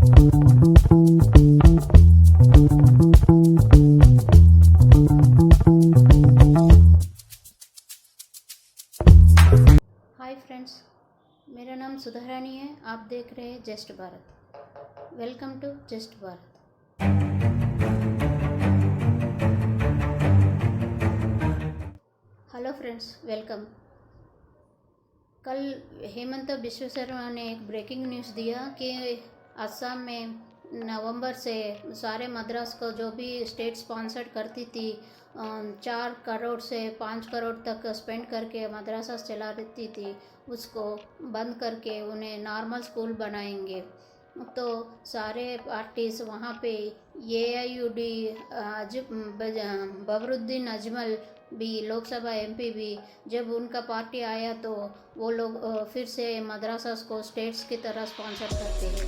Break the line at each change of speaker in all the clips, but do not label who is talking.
Hi friends, मेरा नाम सुधा रानी है। आप देख रहे हैं just Bharat. Welcome to just Bharat. Hello friends, welcome. कल हेमंत बिश्व शर्मा ने एक ब्रेकिंग न्यूज़ दिया कि असम में नवंबर से सारे मद्रास को जो भी स्टेट स्पॉन्सर्ड करती थी 4 करोड़ से 5 करोड़ तक स्पेंड करके मदरसा चला रही थी, उसको बंद करके उन्हें नॉर्मल स्कूल बनाएंगे। तो सारे पार्टीज वहाँ पे AIUD बबरुद्दीन अजमल भी लोकसभा MP भी, जब उनका पार्टी आया तो वो लोग फिर से मदरसा को स्टेट्स की तरह स्पॉन्सर करते हैं।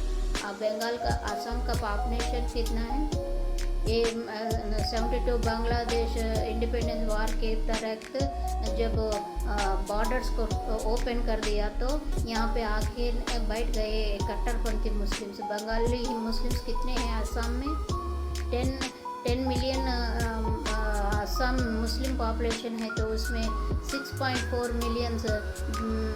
बंगाल का असम का पॉपुलेशन कितना है? ये 72 बांग्लादेश इंडिपेंडेंस वार के तहत जब बॉर्डर्स को ओपन कर दिया तो यहाँ पे आके बैठ गए कट्टरपंथी मुस्लिम्स। बंगाली मुस्लिम्स कितने हैं असम में? 10 मिलियन असम मुस्लिम पॉपुलेशन है, तो उसमें 6.4 मिलियन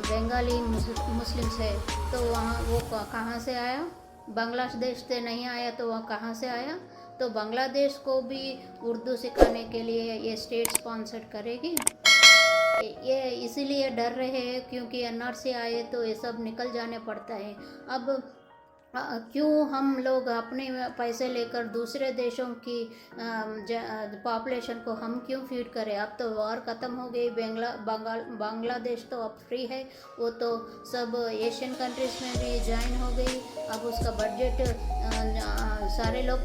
बंगाली मुस्लिम्स है। तो वहाँ वो कहाँ से आया? बांग्लादेश से नहीं आया, तो वह कहाँ से आया? तो बांग्लादेश को भी उर्दू सिखाने के लिए ये स्टेट स्पॉन्सर करेगी। ये इसीलिए डर रहे हैं क्योंकि NRC आए तो ये सब निकल जाने पड़ता है। अब क्यों हम लोग अपने पैसे लेकर दूसरे देशों की पॉपुलेशन को हम क्यों फीड करें? अब तो वॉर ख़त्म हो गई। बांग्लादेश तो अब फ्री है, वो तो सब एशियन कंट्रीज़ में भी ज्वाइन हो गई। अब उसका बजट सारे लोग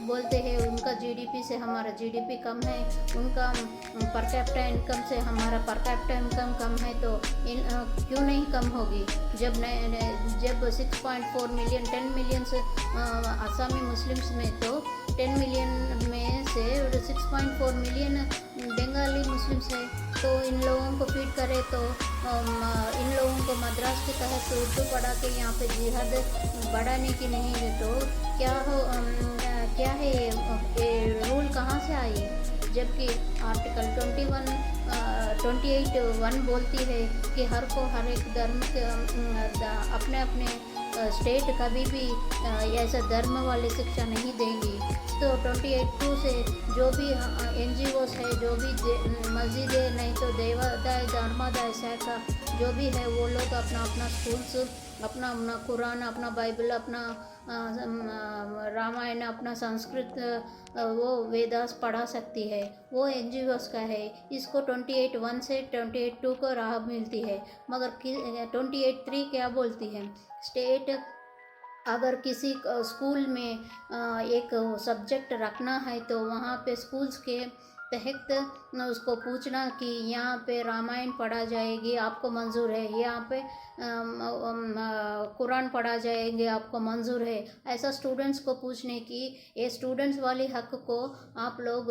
बोलते हैं उनका GDP से हमारा GDP कम है, उनका पर कैपिटा इनकम से हमारा पर कैपिटा इनकम कम है, तो क्यों नहीं कम होगी? जब 6.4 मिलियन 10 मिलियन से आसामी मुस्लिम्स में, तो 10 मिलियन में से 6.4 मिलियन बंगाली मुस्लिम्स है। तो इन लोगों को फीड करे तो इन लोगों को मद्रास के तहत उर्दू पढ़ा के यहाँ पे जिहाद बढ़ाने की नहीं है, तो क्या है ये रूल कहाँ से आई? जबकि आर्टिकल 28(1) बोलती है कि हर एक धर्म के अपने स्टेट कभी भी ऐसा धर्म वाली शिक्षा नहीं देंगी। तो 28(2) से जो भी NGOs है, जो भी मस्जिद है, नहीं तो देवादाय धर्मादाय शाखा जो भी है, वो लोग अपना स्कूल्स, अपना कुरान, अपना बाइबल, अपना रामायण, अपना संस्कृत, वो वेदास पढ़ा सकती है। वो NGOs का है। इसको 28(1) से 28(2) को राह मिलती है। मगर 28(3) क्या बोलती है? स्टेट अगर किसी स्कूल में एक सब्जेक्ट रखना है तो वहाँ पे स्कूल्स के तहत उसको पूछना कि यहाँ पे रामायण पढ़ा जाएगी, आपको मंजूर है? यहाँ पे कुरान पढ़ा जाएंगे, आपको मंजूर है? ऐसा स्टूडेंट्स को पूछने की, ये स्टूडेंट्स वाली हक को आप लोग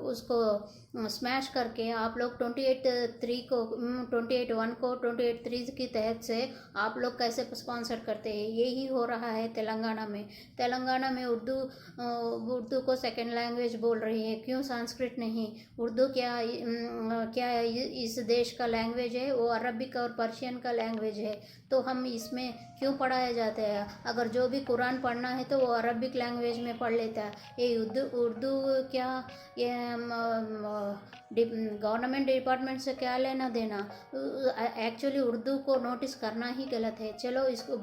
उसको स्मैश करके आप लोग 28(1) को 28(3) की तहत से आप लोग कैसे स्पॉन्सर करते हैं? यही हो रहा है तेलंगाना में। उर्दू को सेकेंड लैंग्वेज बोल रही है। क्यों संस्कृत नहीं? उर्दू क्या इस देश का लैंग्वेज है? वो अरबिक और पर्शियन का लैंग्वेज है। तो हम इसमें क्यों पढ़ाया जाता है? अगर जो भी कुरान पढ़ना है तो वो अरबिक लैंग्वेज में पढ़ लेता है। ये उर्दू क्या गवर्नमेंट डिपार्टमेंट से क्या लेना देना? एक्चुअली उर्दू को नोटिस करना ही गलत है। चलो इसको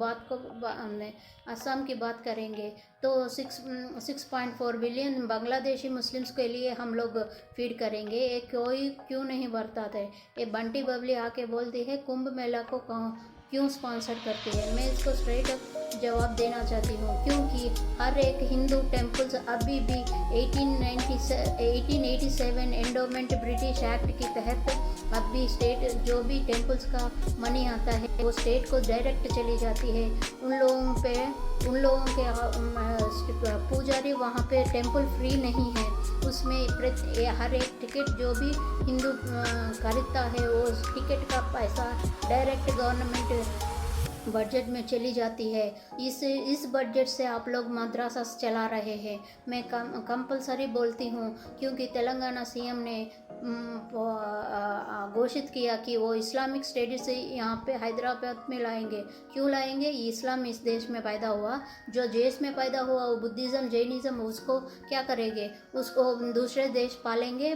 असम की बात करेंगे तो 6.4 बिलियन बांग्लादेशी मुस्लिम्स के लिए हम लोग फीड करेंगे। ये कोई क्यों नहीं बरताते? ये बंटी बबली आके बोलती है कुंभ मेला को क्यों स्पॉन्सर करती है? मैं इसको स्ट्रेट अप जवाब देना चाहती हूँ, क्योंकि हर एक हिंदू टेम्पल्स अभी भी 1887 एंडोमेंट ब्रिटिश एक्ट के तहत अब भी स्टेट जो भी टेम्पल्स का मनी आता है वो स्टेट को डायरेक्ट चली जाती है। उन लोगों के पुजारी वहाँ पे टेम्पल फ्री नहीं है। उसमें हर एक टिकट जो भी हिंदू खरीदता है वो टिकट का पैसा डायरेक्ट गवर्नमेंट बजट में चली जाती है। इस बजट से आप लोग मदरसा चला रहे हैं। मैं कंपलसरी बोलती हूँ, क्योंकि तेलंगाना सीएम ने घोषित किया कि वो इस्लामिक स्टडीज से यहाँ पे हैदराबाद में लाएंगे। क्यों लाएंगे? इस्लाम इस देश में पैदा हुआ, जो देश में पैदा हुआ वो बुद्धिज़्म जैनिज़्म, उसको क्या करेंगे? उसको दूसरे देश पालेंगे,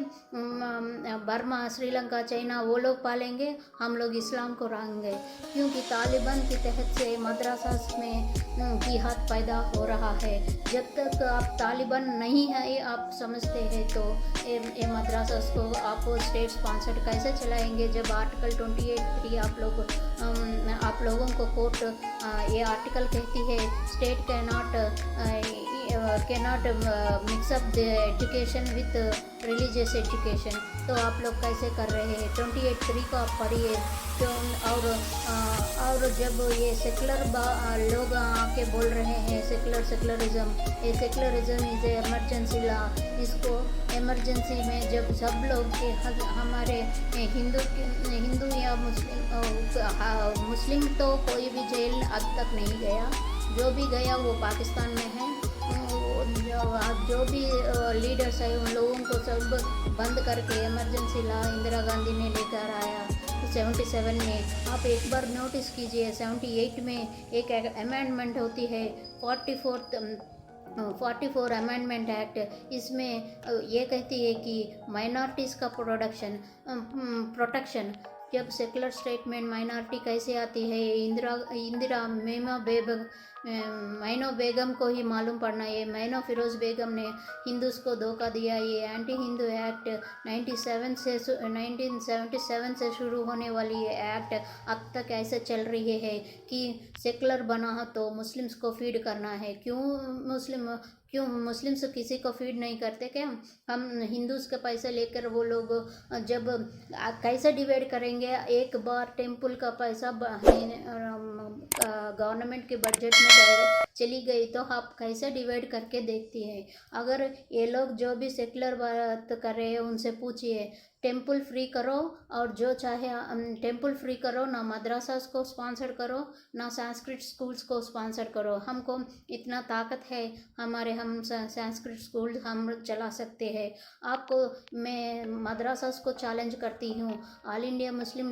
बर्मा, श्रीलंका, चाइना, वो लोग पालेंगे, हम लोग इस्लाम को रहेंगे। क्योंकि तालिबान के तहत से मदरसा में जिहाद पैदा हो रहा है। जब तक आप तालिबान नहीं है आप समझते हैं, तो ये मदरसा को आप स्टेट स्पॉन्सर्ड कैसे चलाएंगे? जब आर्टिकल 28(3 आप लोगों को कोर्ट ये आर्टिकल कहती है, state cannot mix up the education with religious education. तो आप लोग कैसे कर रहे हैं? 28(3 को आप पढ़िए। और जब ये सेकुलर लोग आके बोल रहे हैं सेकुलरिज्म, ये सेकुलरिज्म इज़ एमरजेंसी लॉ, इसको इमरजेंसी में जब सब लोग के हमारे हिंदू या मुस्लिम तो कोई भी जेल अब तक नहीं गया, जो भी गया वो पाकिस्तान में है। जो भी लीडर्स है उन लोगों को सब बंद करके इमरजेंसी लॉ इंदिरा गांधी ने लेकर आया 77 में। आप एक बार नोटिस कीजिए, 78 में एक अमेंडमेंट होती है, 44 अमेंडमेंट एक्ट। इसमें ये कहती है कि माइनॉरिटीज़ का प्रोटेक्शन, जब सेकुलर स्टेट में माइनॉरिटी कैसे आती है, इंदिरा मैनो बेगम को ही मालूम पड़ना। ये मैनो फिरोज़ बेगम ने हिंदूज को धोखा दिया। ये एंटी हिंदू एक्ट 1977 से शुरू होने वाली ये एक्ट अब तक ऐसे चल रही है कि सेकुलर बना हो तो मुस्लिम्स को फीड करना है। क्यों मुस्लिम्स किसी को फीड नहीं करते क्या? हम हिंदूज के पैसे लेकर वो लोग जब कैसे डिवाइड करेंगे? एक बार टेम्पल का पैसा गवर्नमेंट के बजट में चली गई तो आप कैसे डिवाइड करके देखती हैं? अगर ये लोग जो भी सेकुलर बात कर रहे हैं उनसे पूछिए, टेम्पल फ्री करो और जो चाहे टेम्पल फ्री करो, ना मदरसास को स्पॉन्सर करो, ना संस्कृत स्कूल्स को स्पॉन्सर करो। हमको इतना ताकत है, हम संस्कृत स्कूल हम चला सकते हैं। आपको मैं मदरसास को चैलेंज करती हूँ, ऑल इंडिया मुस्लिम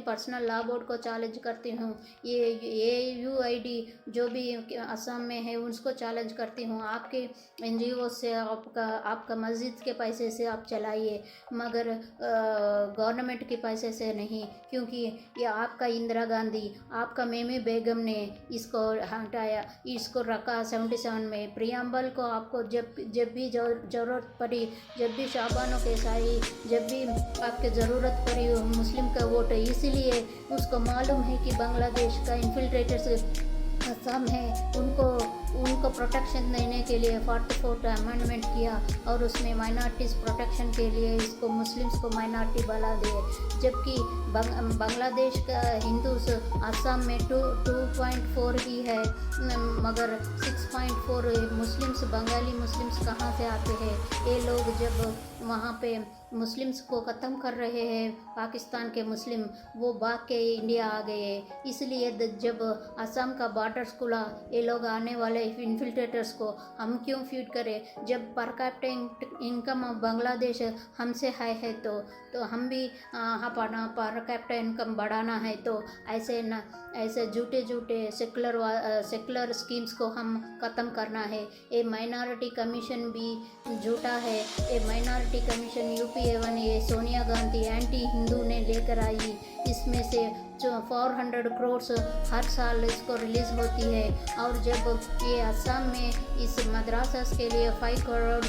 पर्सनल लॉ बोर्ड को चैलेंज करती हूँ, ये UID जो भी असम में है उसको चैलेंज करती हूँ। आपके NGO से आपका मस्जिद के पैसे से आप चलाइए, मगर गवर्नमेंट के पैसे से नहीं, क्योंकि ये आपका इंदिरा गांधी, आपका मेमी बेगम ने इसको हटाया, इसको रखा 77 में। प्रियम्बल को आपको जब भी ज़रूरत पड़ी, जब भी शाबानो के साई, जब भी आपके ज़रूरत पड़ी मुस्लिम का वोट, इसीलिए उसको मालूम है कि बांग्लादेश का इन्फिल्ट्रेटर्स असम है, उनको प्रोटेक्शन देने के लिए 44 अमेंडमेंट किया और उसमें माइनॉरिटीज़ प्रोटेक्शन के लिए इसको मुस्लिम्स को माइनॉरिटी बना दिए। जबकि बांग्लादेश का हिंदूज असम में 2.4 ही है, मगर 6.4 मुस्लिम्स, बंगाली मुस्लिम्स कहाँ से आते हैं? ये लोग जब वहाँ पे मुस्लिम्स को ख़त्म कर रहे हैं, पाकिस्तान के मुस्लिम, वो भाग के इंडिया आ गए। इसलिए जब असम का बॉर्डर्स खुला, ये लोग आने वाले इन्फिल्ट्रेटर्स को हम क्यों फीड करें? जब पर कैपिटा इनकम बांग्लादेश हमसे हाई है तो हम भी अपना पर कैपिटा इनकम बढ़ाना है। तो ऐसे झूठे सेकुलर स्कीम्स को हम ख़त्म करना है। ये माइनॉरिटी कमीशन भी झूठा है। ये माइनॉरिटी कमीशन UPA1 ये सोनिया गांधी एंटी हिंदू ने लेकर आई। इसमें से जो 400 करोड़ हर साल इसको रिलीज़ होती है, और जब ये असम में इस मदरसास के लिए 5 करोड़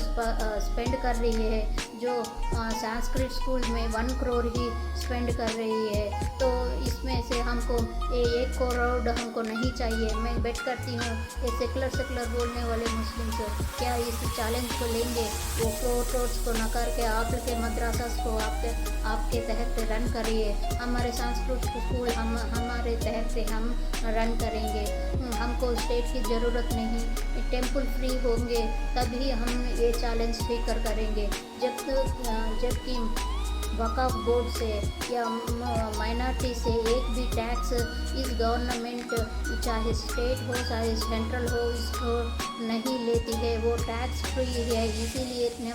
स्पेंड कर रही है, जो संस्कृत स्कूल में 1 करोड़ ही स्पेंड कर रही है, तो इसमें से हमको ये 1 करोड़ हमको नहीं चाहिए। मैं बेट करती हूँ ये सेकुलर बोलने वाले मुस्लिम्स क्या इस चैलेंज को लेंगे? वो करोड़ को नकार के आपके मदरसास को आपके तहत रन करिए। हमारे संस्कृत स्कूल हमारे तहत से हम रन करेंगे। हमको स्टेट की ज़रूरत नहीं, टेम्पल फ्री होंगे तभी हम ये चैलेंज स्वीकार करेंगे। जबकि वक़्फ़ बोर्ड से या माइनॉरिटी से एक भी टैक्स इस गवर्नमेंट, चाहे स्टेट हो चाहे सेंट्रल हो, इसको नहीं लेती है। वो टैक्स फ्री है, इसीलिए इतने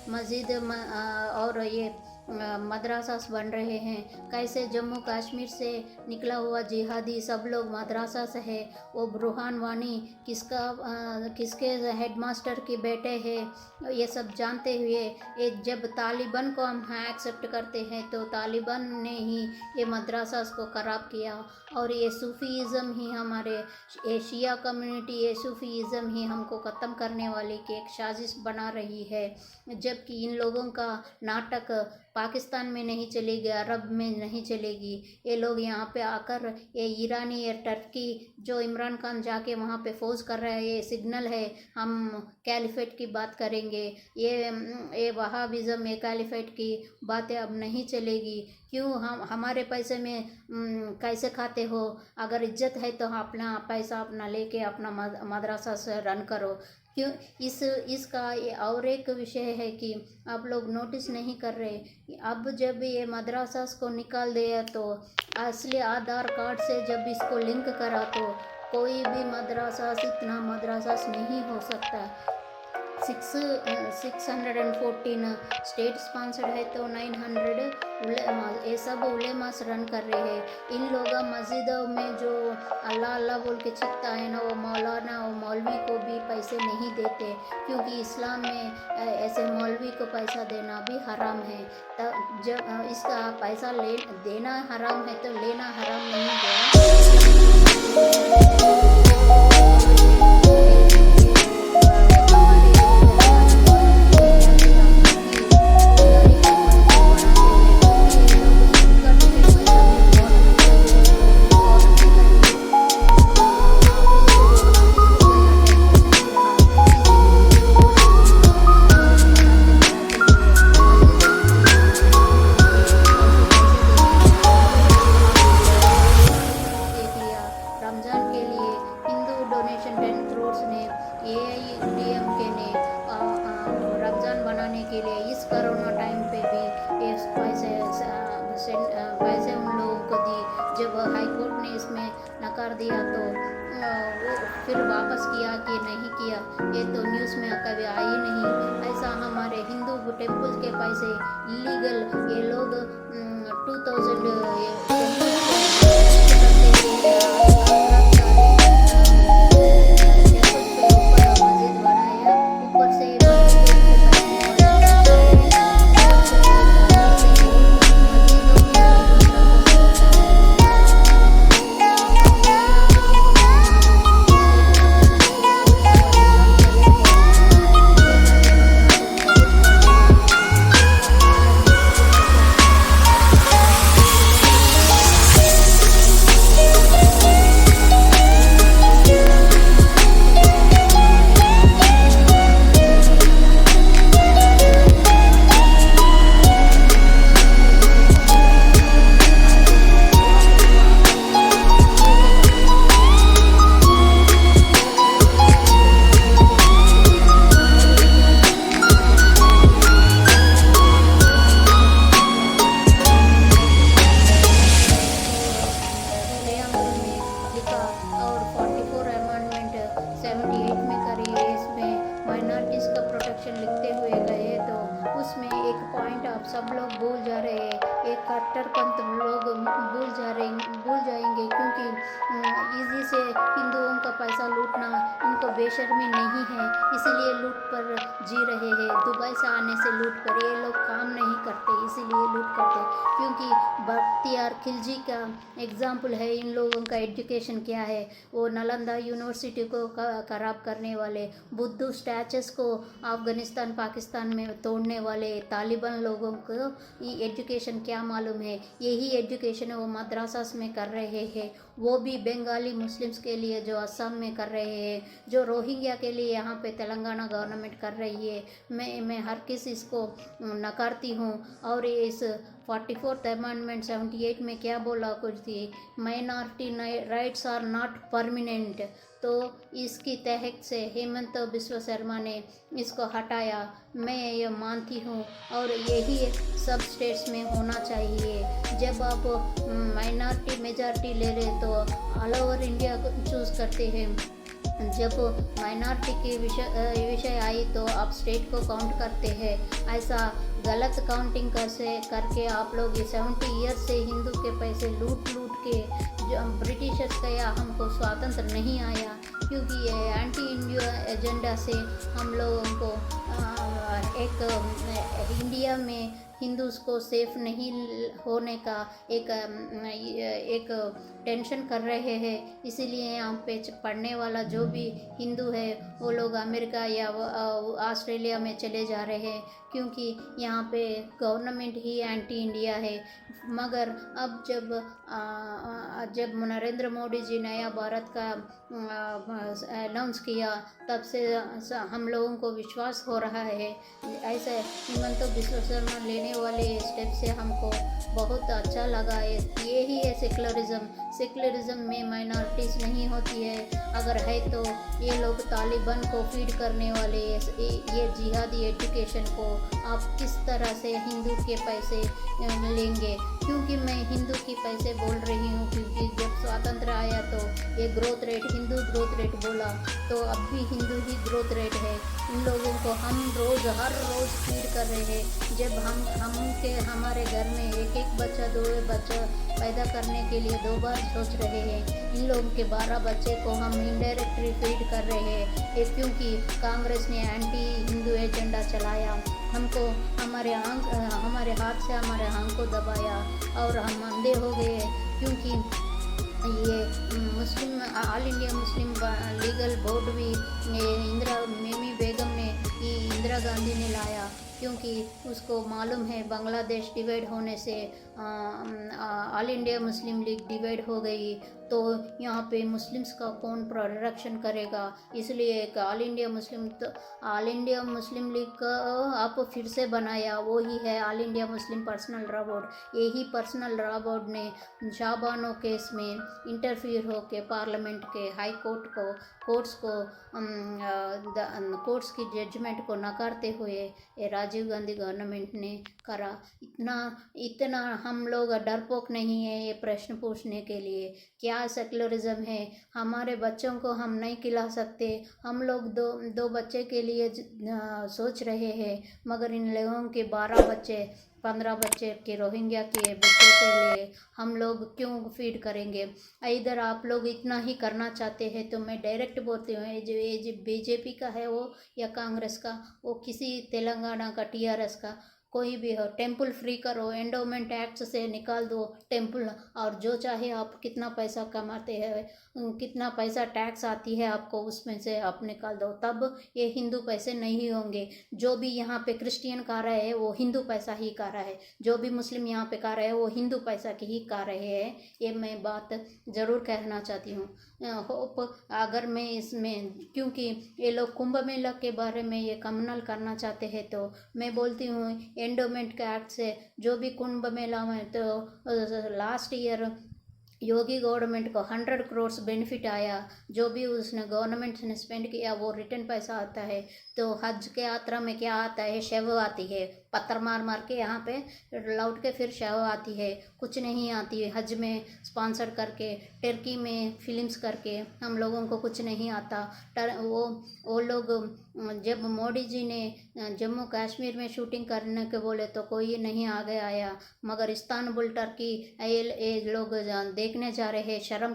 मस्जिद और ये मदरसास बन रहे हैं। कैसे जम्मू कश्मीर से निकला हुआ जिहादी सब लोग मदरसा से है। वो बुरहान वानी किसके हेडमास्टर के बेटे हैं, ये सब जानते हुए जब तालिबान को हम एक्सेप्ट करते हैं तो तालिबान ने ही ये मदरसास को ख़राब किया। और ये सूफ़ीज़म ही हमारे एशिया कम्युनिटी, ये सूफ़ीज़म ही हमको ख़त्म करने वाली की एक साजिश बना रही है। जबकि इन लोगों का नाटक पाकिस्तान में नहीं चलेगी, अरब में नहीं चलेगी। ये लोग यहाँ पे आकर ये ईरानी, ये टर्की जो इमरान खान जाके वहाँ पे फोर्स कर रहा है, ये सिग्नल है हम कैलिफेट की बात करेंगे। ये वहाबिज़म, ये कैलिफेट की बातें अब नहीं चलेगी। क्यों हम हमारे पैसे में कैसे खाते हो? अगर इज्जत है तो अपना पैसा अपना लेके अपना मदरसा से रन करो। क्यों इसका और एक विषय है कि आप लोग नोटिस नहीं कर रहे। अब जब ये मदरसास को निकाल दिया तो असली आधार कार्ड से जब इसको लिंक करा तो कोई भी मदरसास इतना मदरसास नहीं हो सकता। 614 स्टेट स्पॉन्सर्ड है तो 900 ये सब उलेमास रन कर रहे हैं। इन लोग मस्जिदों में जो अल्लाह अल्लाह बोल के छिकता है ना, वो मौलाना और मौलवी को भी पैसे नहीं देते, क्योंकि इस्लाम में ऐसे मौलवी को पैसा देना भी हराम है। तब जब इसका पैसा देना हराम है तो लेना हराम नहीं है। पैसे उन लोगों को दी। जब हाई कोर्ट ने इसमें नकार दिया तो वो फिर वापस किया कि नहीं किया, ये तो न्यूज़ में कभी आई नहीं। ऐसा हमारे हिंदू टेम्पल के पैसे इलीगल ये लोग 2000 सब लोग भूल जा रहे हैं, एक कट्टरपंथ लोग भूल जाएंगे, क्योंकि इजी से हिंदुओं का पैसा लूटना इनको बेशर्मी नहीं है, इसलिए लूट पर जी रहे हैं। दुबई से आने से लूट पर, ये लोग काम नहीं करते इसीलिए लूट करते, क्योंकि बख्तियार खिलजी का एग्जाम्पल है। इन लोगों का एजुकेशन क्या है, वो नालंदा यूनिवर्सिटी को खराब करने वाले, बुद्ध स्टैचूस को अफगानिस्तान पाकिस्तान में तोड़ने वाले तालिबान लोगों को एजुकेशन क्या मालूम है। यही एजुकेशन वो मदरसास में कर रहे हैं, वो भी बंगाली मुस्लिम्स के लिए जो असम में कर रहे हैं, जो रोहिंग्या के लिए यहाँ पे तेलंगाना गवर्नमेंट कर रही है। मैं हर किसी इसको नकारती हूँ। और इस 44th अमेंडमेंट 78 में क्या बोला कुछ थी, minority rights are not permanent. तो इसकी तहत से हेमंत बिस्वा शर्मा ने इसको हटाया। मैं ये मानती हूँ और यही सब स्टेट्स में होना चाहिए। जब आप माइनॉरिटी मेजॉरिटी ले रहे तो ऑल ओवर इंडिया को चूज़ करते हैं। जब माइनॉरिटी के विषय आई तो आप स्टेट को काउंट करते हैं। ऐसा गलत काउंटिंग करके आप लोग 70 ईयर्स से हिंदू के पैसे लूट के जो ब्रिटिशर्स का या हमको स्वातंत्र नहीं आया, क्योंकि ये एंटी इंडिया एजेंडा से हम लोगों को एक इंडिया में हिंदूज़ को सेफ नहीं होने का एक टेंशन कर रहे हैं। इसीलिए यहाँ पे पढ़ने वाला जो भी हिंदू है वो लोग अमेरिका या ऑस्ट्रेलिया में चले जा रहे हैं, क्योंकि यहाँ पे गवर्नमेंट ही एंटी इंडिया है। मगर अब जब नरेंद्र मोदी जी नया भारत का अनाउंस किया, तब से हम लोगों को विश्वास हो रहा है। ऐसे हिमंत बिस्वा शर्मा लेने वाले स्टेप से हमको बहुत अच्छा लगा है। ये ही है सेकुलरिज्म में माइनॉरिटीज़ नहीं होती है। अगर है तो ये लोग तालिबान को फीड करने वाले ये जिहादी एजुकेशन को आप किस तरह से हिंदू के पैसे लेंगे। क्योंकि मैं हिंदू के पैसे बोल रही हूँ, क्योंकि जब स्वातंत्र आया तो ये growth rate, Hindu growth rate बोला, तो अब भी हिंदू ही ग्रोथ रेट है। इन लोगों को हम हर रोज़ फीड कर रहे हैं। जब हमारे घर में एक बच्चा 2 बच्चा पैदा करने के लिए 2 बार सोच रहे हैं। इन लोगों के 12 बच्चे को हम इनडायरेक्टली फीड कर रहे हैं। ये क्योंकि कांग्रेस ने एंटी हिंदू एजेंडा चलाया, हमको हमारे हाथ से हमारे आंख को दबाया और हम अंधे हो गए। क्योंकि ये Muslim all India Muslim legal board भी मेमी बेगम ने इंदिरा गांधी ने लाया, क्योंकि उसको मालूम है बांग्लादेश डिवाइड होने से ऑल इंडिया मुस्लिम लीग डिवाइड हो गई, तो यहाँ पे मुस्लिम्स का कौन प्रोटेक्शन करेगा। इसलिए एक ऑल इंडिया मुस्लिम लीग का आप फिर से बनाया, वो ही है ऑल इंडिया मुस्लिम पर्सनल लॉ बोर्ड। यही पर्सनल लॉ बोर्ड ने शाहबानो केस में इंटरफियर होके पार्लियामेंट के हाई कोर्ट को कोर्ट्स की जजमेंट को नकारते हुए ये राजीव गांधी गवर्नमेंट ने करा। इतना हम लोग डरपोक नहीं है ये प्रश्न पूछने के लिए। क्या सेकुलरिज्म है? हमारे बच्चों को हम नहीं खिला सकते। हम लोग दो बच्चे के लिए सोच रहे हैं, मगर इन लोगों के 12 बच्चे 15 बच्चे के रोहिंग्या के बच्चों के लिए हम लोग क्यों फीड करेंगे। इधर आप लोग इतना ही करना चाहते हैं तो मैं डायरेक्ट बोलती हूँ, ये जो बीजेपी का है वो या कांग्रेस का, वो किसी तेलंगाना का टीआरएस का कोई भी हो, टेम्पल फ्री करो, एंडोमेंट एक्ट से निकाल दो टेम्पल, और जो चाहे आप कितना पैसा कमाते हैं, कितना पैसा टैक्स आती है आपको, उसमें से आप निकाल दो, तब ये हिंदू पैसे नहीं होंगे। जो भी यहाँ पे क्रिश्चियन का रहा है वो हिंदू पैसा ही का रहा है, जो भी मुस्लिम यहाँ पे का रहे हैं वो हिंदू पैसा की ही का रहे हैं। ये मैं बात ज़रूर कहना चाहती हूँ। होप अगर मैं इसमें, क्योंकि ये लोग कुंभ मेला के बारे में ये कम्युनल करना चाहते हैं, तो मैं बोलती हूँ एंडोमेंट के एक्ट से जो भी कुंभ मेला में, तो लास्ट ईयर योगी गवर्नमेंट को 100 करोड़ बेनिफिट आया। जो भी उसने गवर्नमेंट ने स्पेंड किया वो रिटर्न पैसा आता है। तो हज के यात्रा में क्या आता है, शव आती है, पत्थर मार के यहाँ पे लौट के फिर शव आती है, कुछ नहीं आती है। हज में स्पॉन्सर करके, टर्की में फिल्म्स करके हम लोगों को कुछ नहीं आता। वो लोग जब मोदी जी ने जम्मू कश्मीर में शूटिंग करने के बोले तो कोई नहीं आगे आया, मगर इस्तांबुल टर्की ये लोग देखने जा रहे हैं। शर्म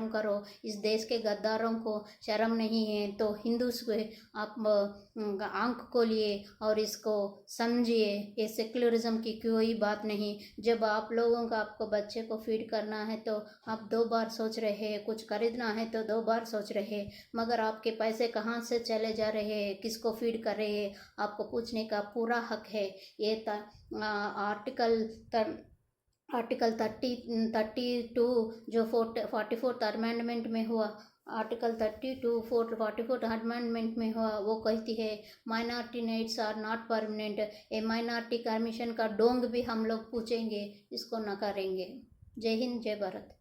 करो, इस देश के गद्दारों को शर्म नहीं है। तो हिंदूज को आप आंख खोलिए और इसको समझिए, ये सेकुलरिज्म की कोई बात नहीं। जब आप लोगों का आपको बच्चे को फीड करना है तो आप 2 बार सोच रहे हैं, कुछ खरीदना है तो 2 बार सोच रहे हैं, मगर आपके पैसे कहाँ से चले जा रहे हैं, किसको फीड कर रहे हैं, आपको पूछने का पूरा हक है। ये आर्टिकल 32 जो 44th अमेंडमेंट में हुआ, आर्टिकल 32 44 अमेंडमेंट में हुआ, वो कहती है minority nets are not permanent. A minority commission का डोंग भी हम लोग पूछेंगे, इसको नकारेंगे। जय हिंद, जय भारत।